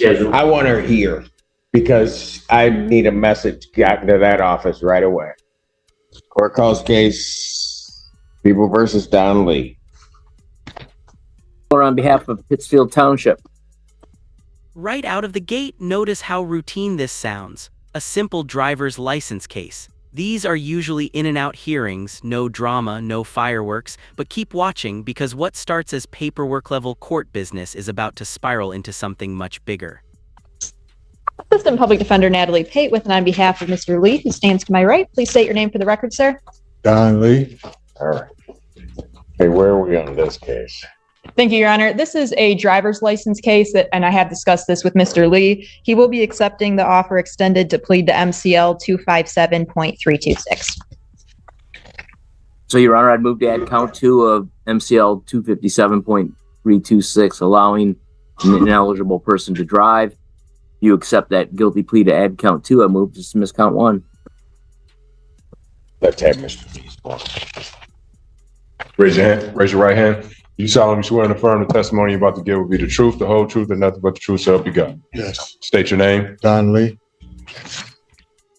I want her here because I need a message gotten to that office right away. Court calls case People versus Don Lee. Or on behalf of Pittsfield Township. Right out of the gate, notice how routine this sounds. A simple driver's license case. These are usually in and out hearings, no drama, no fireworks, but keep watching because what starts as paperwork level court business is about to spiral into something much bigger. Assistant Public Defender Natalie Pate with and on behalf of Mr. Lee, who stands to my right. Please state your name for the record, sir. Don Lee. All right. Hey, where are we on this case? Thank you, Your Honor. This is a driver's license case, and I have discussed this with Mr. Lee. He will be accepting the offer extended to plead to MCL 257.326. So, Your Honor, I'd move to add count 2 of MCL 257.326, allowing an ineligible person to drive. You accept that guilty plea to add count 2. I move to dismiss count 1. Let's have Mr. Lee's one. Raise your hand. Raise your right hand. You solemnly swear and affirm the testimony you're about to give will be the truth, the whole truth, and nothing but the truth, so help you God. Yes. State your name. Don Lee.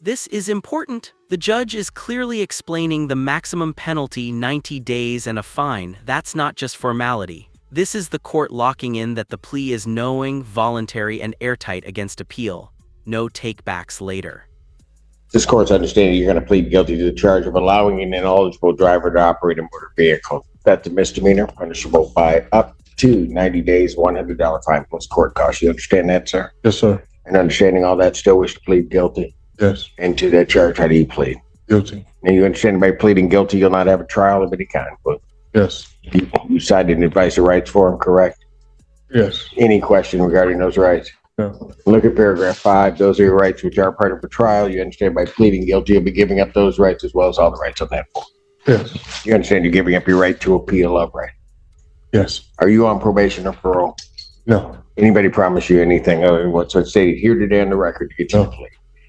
This is important. The judge is clearly explaining the maximum penalty, 90 days and a fine. That's not just formality. This is the court locking in that the plea is knowing, voluntary, and airtight against appeal. No takebacks later. This court's understanding you're going to plead guilty to the charge of allowing an ineligible driver to operate a motor vehicle. That's a misdemeanor, punishable by up to 90 days, $100 fine plus court costs. You understand that, sir? Yes, sir. And understanding all that, still wish to plead guilty? Yes. And to that charge, how do you plead? Guilty. Now, you understand by pleading guilty, you'll not have a trial of any kind, but Yes. you cited an advice of rights form, correct? Yes. Any question regarding those rights? No. Look at paragraph 5. Those are your rights which are part of a trial. You understand by pleading guilty, you'll be giving up those rights as well as all the rights on that form. Yes. You understand you're giving up your right to appeal of right? Yes. Are you on probation or parole? No. Anybody promise you anything other than what's stated here today on the record to get you to plea?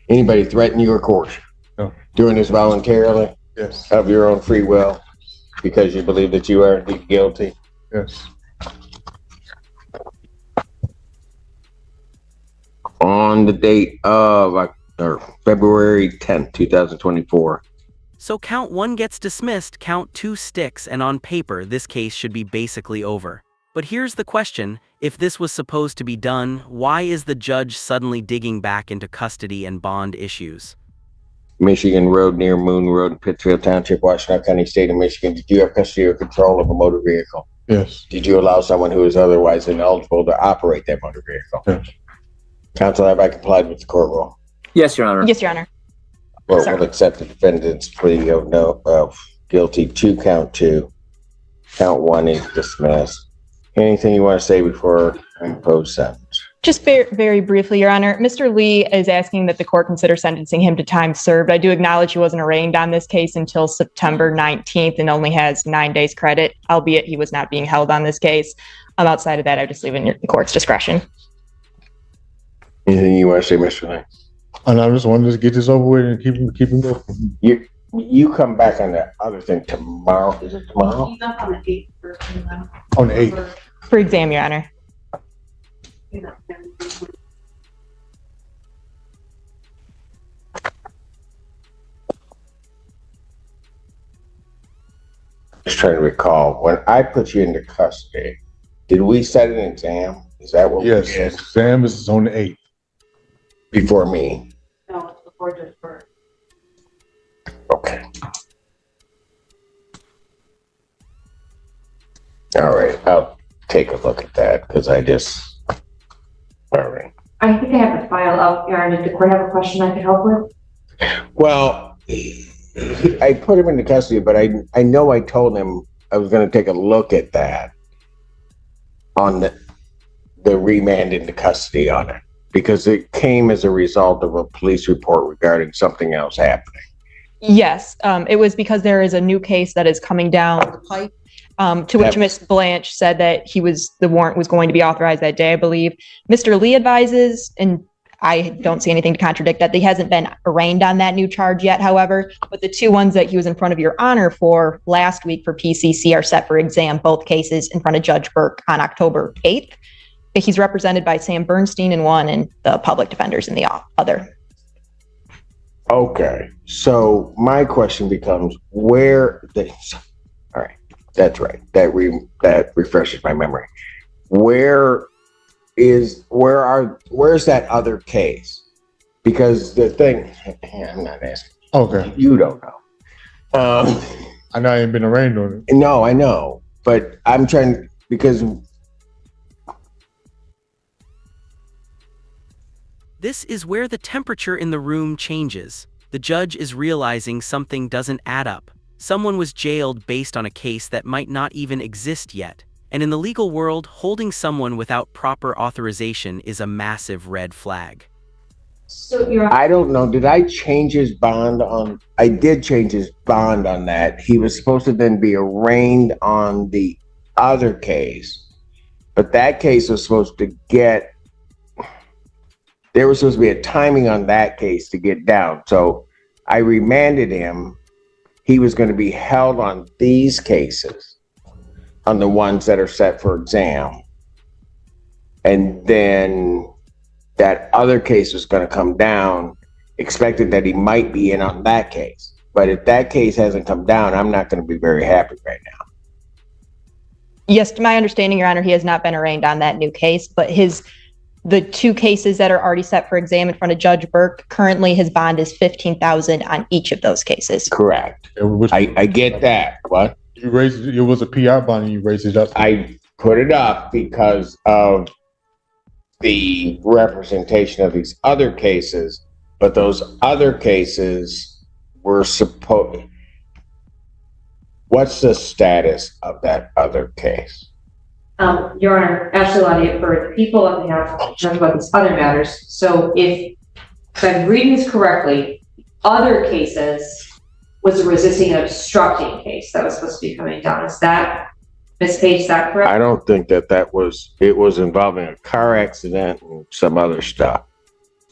Anybody threaten you or coerce you? No. Doing this voluntarily? Yes. Of your own free will? Because you believe that you are indeed guilty? Yes. On the date of February 10th, 2024. So count 1 gets dismissed, count 2 sticks, and on paper, this case should be basically over. But here's the question, if this was supposed to be done, why is the judge suddenly digging back into custody and bond issues? Michigan Road near Moon Road in Pittsfield Township, Washington County, State of Michigan. Did you have custody or control of a motor vehicle? Yes. Did you allow someone who is otherwise ineligible to operate that motor vehicle? Yes. Counsel, have I complied with the court rule? Yes, Your Honor. Yes, Your Honor. Court Sorry. will accept the defendant's plea of guilty to count 2. Count 1 is dismissed. Anything you want to say before I impose sentence? Just very briefly, Your Honor. Mr. Lee is asking that the court consider sentencing him to time served. I do acknowledge he wasn't arraigned on this case until September 19th and only has 9 days credit, albeit he was not being held on this case. Outside of that, I just leave it in the court's discretion. Anything you want to say, Mr. Lee? And I just wanted to get this over with and keep him going. You come back on the other thing tomorrow. Is it tomorrow? He's up on the 8th for exam. On the 8th. For exam, Your Honor. Just trying to recall, when I put you into custody, did we set an exam? Is that what we Yes. did? Sam is on the 8th. Before me? No, it's before Judge Burke. Okay. All right, I'll take a look at that because all right. I think I have the file out, Aaron. Did the court have a question I could help with? Well, I put him into custody, but I know I told him I was going to take a look at that on the remand into custody on it because it came as a result of a police report regarding something else happening. Yes, it was because there is a new case that is coming down the pipe, to which Ms. Blanche said that the warrant was going to be authorized that day, I believe. Mr. Lee advises, and I don't see anything to contradict that, he hasn't been arraigned on that new charge yet, however, but the 2 ones that he was in front of Your Honor for last week for PCC are set for exam, both cases in front of Judge Burke on October 8th. he's represented by Sam Bernstein in one and the public defenders in the other. Okay, so my question becomes all right, that's right. That refreshes my memory. Where's that other case? Because the thing, I'm not asking. Okay. You don't know. I know I ain't been arraigned on it. No, I know, but I'm trying because This is where the temperature in the room changes. The judge is realizing something doesn't add up. Someone was jailed based on a case that might not even exist yet. And in the legal world, holding someone without proper authorization is a massive red flag. So you're. I don't know. Did I change his bond on? I did change his bond on that. He was supposed to then be arraigned on the other case, but that case was supposed to get. There was supposed to be a timing on that case to get down. So I remanded him. He was going to be held on these cases, on the ones that are set for exam, and then that other case was going to come down, expected that he might be in on that case. But if that case hasn't come down, I'm not going to be very happy right now. Yes, to my understanding, Your Honor, he has not been arraigned on that new case, but the two cases that are already set for exam in front of Judge Burke, currently his bond is $15,000 on each of those cases. Correct. I get that. What? You raised it was a PI bond and you raised it up. I put it up because of the representation of these other cases, but those other cases were supposed. What's the status of that other case? Your Honor, Ashley Lottie, for the people on behalf of talking about these other matters. So if I'm reading this correctly, other cases was a resisting and obstructing case that was supposed to be coming down. Is that, Ms. Page, is that correct? I don't think that was, it was involving a car accident and some other stuff.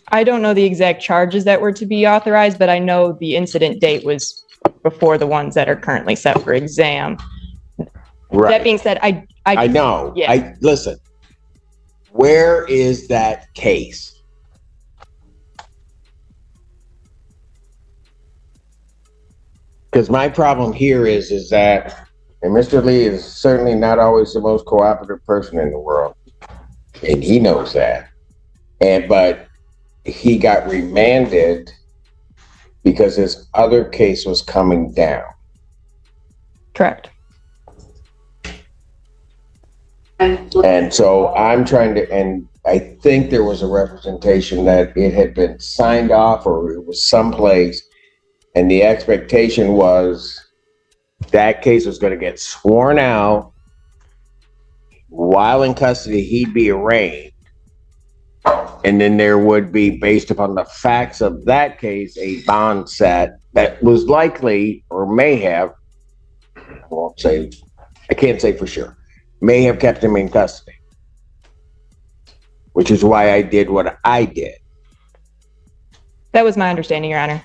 I don't know the exact charges that were to be authorized, but I know the incident date was before the ones that are currently set for exam. Right. That being said, I know. Yeah. Listen, where is that case? Because my problem here is that, and Mr. Lee is certainly not always the most cooperative person in the world, and he knows that. But he got remanded because his other case was coming down. Correct. And so I'm trying to, and I think there was a representation that it had been signed off or it was someplace, and the expectation was that case was going to get sworn out. While in custody, he'd be arraigned. And then there would be, based upon the facts of that case, a bond set that was likely or may have, I can't say for sure, may have kept him in custody, which is why I did what I did. That was my understanding, Your Honor.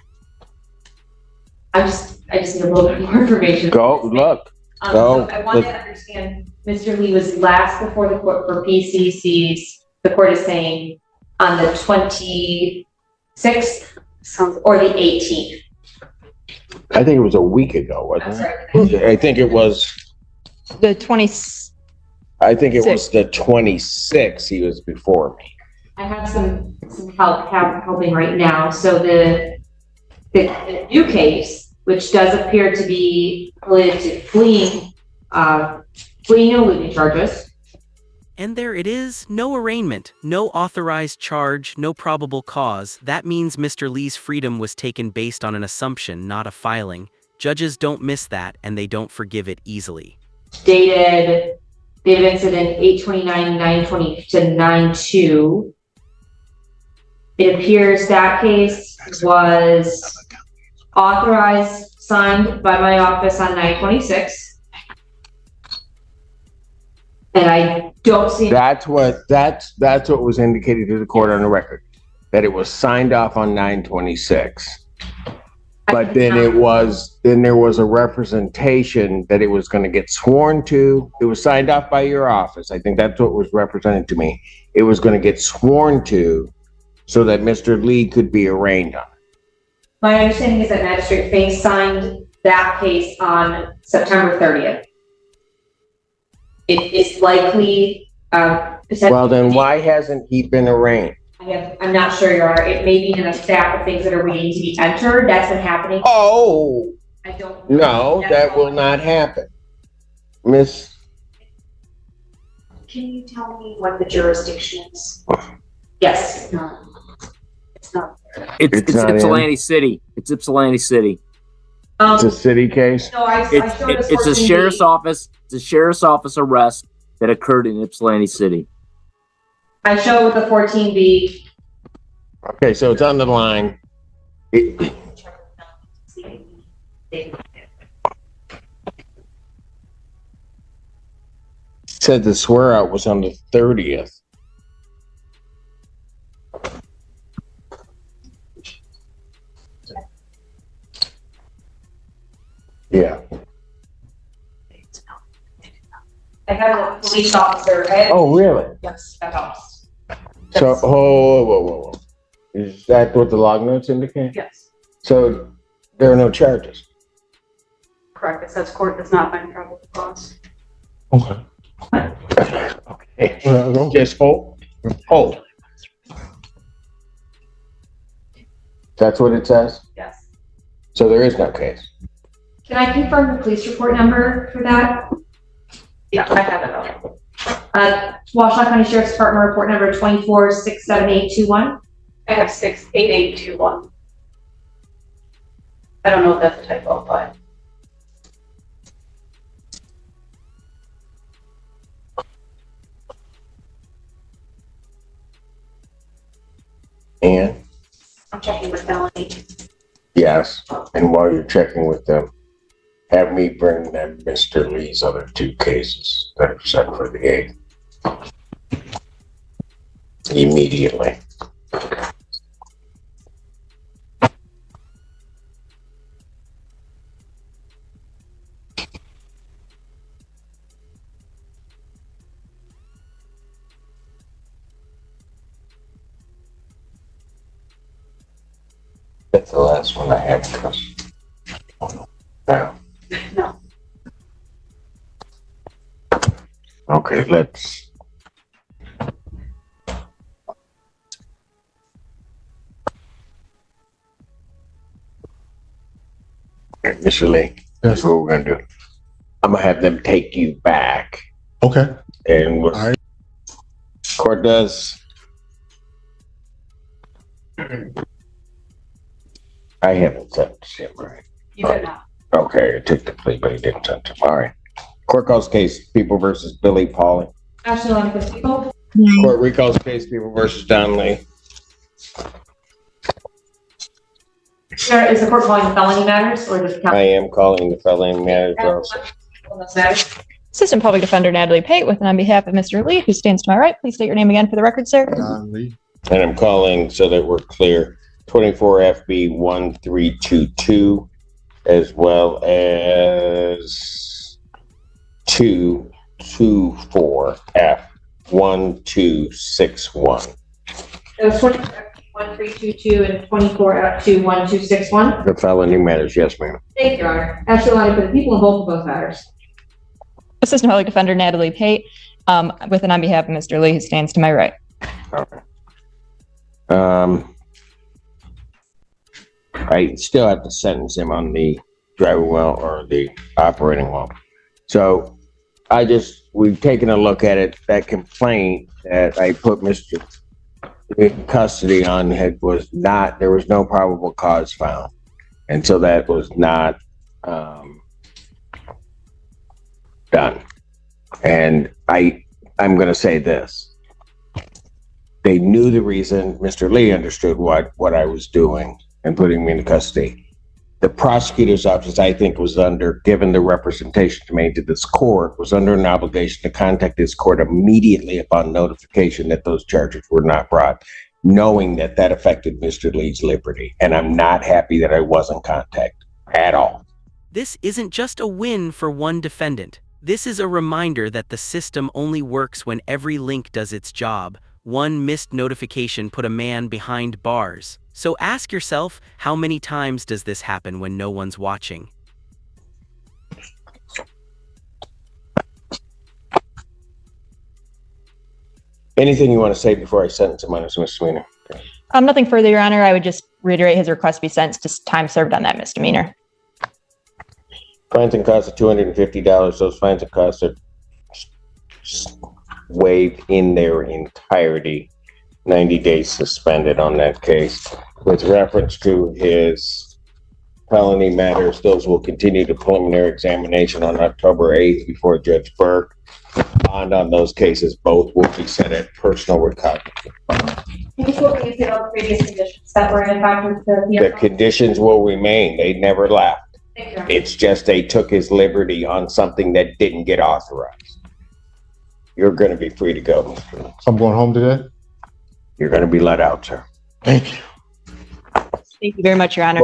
I just need a little bit more information. Go look. So I want to understand, Mr. Lee was last before the court for PCCs. The court is saying on the 26th or the 18th. I think it was a week ago, wasn't it? I think it was The 20. I think it was the 26th. He was before me. I have some help helping right now. So the new case, which does appear to be related to fleeing and eluding charges. And there it is, no arraignment, no authorized charge, no probable cause. That means Mr. Lee's freedom was taken based on an assumption, not a filing. Judges don't miss that, and they don't forgive it easily. Dated incident 8/29/9/20 to 9/2. It appears that case was authorized, signed by my office on 9/26. And I don't see. That's what was indicated to the court on the record, that it was signed off on 9/26. But then there was a representation that it was going to get sworn to. It was signed off by your office. I think that's what was represented to me. It was going to get sworn to so that Mr. Lee could be arraigned on it. My understanding is that Magistrate Fink signed that case on September 30th. It is likely, well, then why hasn't he been arraigned? I'm not sure, Your Honor. It may be in a stack of things that are waiting to be entered. That's been happening. Oh, I don't no, that will not happen. Miss, Can you tell me what the jurisdiction is? Yes. It's not. It's not. It's not in. Ypsilanti City. It's Ypsilanti City. it's a city case? No, I showed us It's a 14B. sheriff's office. It's a sheriff's office arrest that occurred in Ypsilanti City. I show with the 14B. Okay, so it's on the line. It said the swear out was on the 30th. Yeah. I have a police officer. Oh, really? Yes, that helps. So, whoa. Is that what the log notes indicate? Yes, So there are no charges. correct. It says court does not find probable cause. Okay. Okay. Just hold. Hold. That's what it says? Yes. So there is no case. Can I confirm the police report number for that? Yeah, I have it all. Washtenaw County Sheriff's Department report number 24-67821. I have 68821. I don't know if that's a typo, but. And I'm checking with Melanie. yes, and while you're checking with them, have me bring them Mr. Lee's other two cases that are set for the 8th. Immediately. That's the last one I have, Chris. Now. No. Okay, let's. Mr. Lee, that's what we're gonna do. I'm gonna have them take you back, Okay. and what All right. court does. I haven't sent him right. You did not. Okay, I took the plea, but he didn't send him. All right. Court calls case People versus Billy Pauly. Ashley Lonnie people. Court recalls case People versus Don Lee. Sure, is the court calling the felony matters or just I am calling the felony matters also. matters? Assistant Public Defender Natalie Pate with and on behalf of Mr. Lee, who stands to my right. Please state your name again for the record, sir. Don Lee. And I'm calling so that we're clear, 24 FB 1322, as well as 224 F 1261. It was 1322 and 24 up to 1261. The felony matters, yes, ma'am. Thank you, Your Honor. Ashley Lonnie for the people in both of those matters. Assistant Public Defender Natalie Pate with and on behalf of Mr. Lee, who stands to my right. Okay. I still have to sentence him on the driving well or the operating well. So we've taken a look at it. That complaint that I put Mr. in custody on there was no probable cause found. And so that was not done. And I'm going to say this. They knew the reason. Mr. Lee understood what I was doing and putting me in custody. The prosecutor's office, I think, given the representation made to this court, was under an obligation to contact this court immediately upon notification that those charges were not brought. knowing that that affected Mr. Lee's liberty. And I'm not happy that I wasn't contacted at all. This isn't just a win for one defendant. This is a reminder that the system only works when every link does its job. One missed notification put a man behind bars. So ask yourself, how many times does this happen when no one's watching? Anything you want to say before I sentence him on his misdemeanor? Nothing further, Your Honor. I would just reiterate his request to be sentenced to time served on that misdemeanor. Fines and costs of $250. Those fines and costs are waived in their entirety. 90 days suspended on that case. With reference to his felony matters, those will continue to preliminary examination on October 8th before Judge Burke. Bond on those cases, both will be set at personal recovery. Just what you said on the previous conditions that were impacted The conditions will remain. They never left. Thank you. It's just they took his liberty on something that didn't get authorized. You're going to be free to go. I'm going home today. You're going to be let out, sir. Thank you. Thank you very much, Your Honor.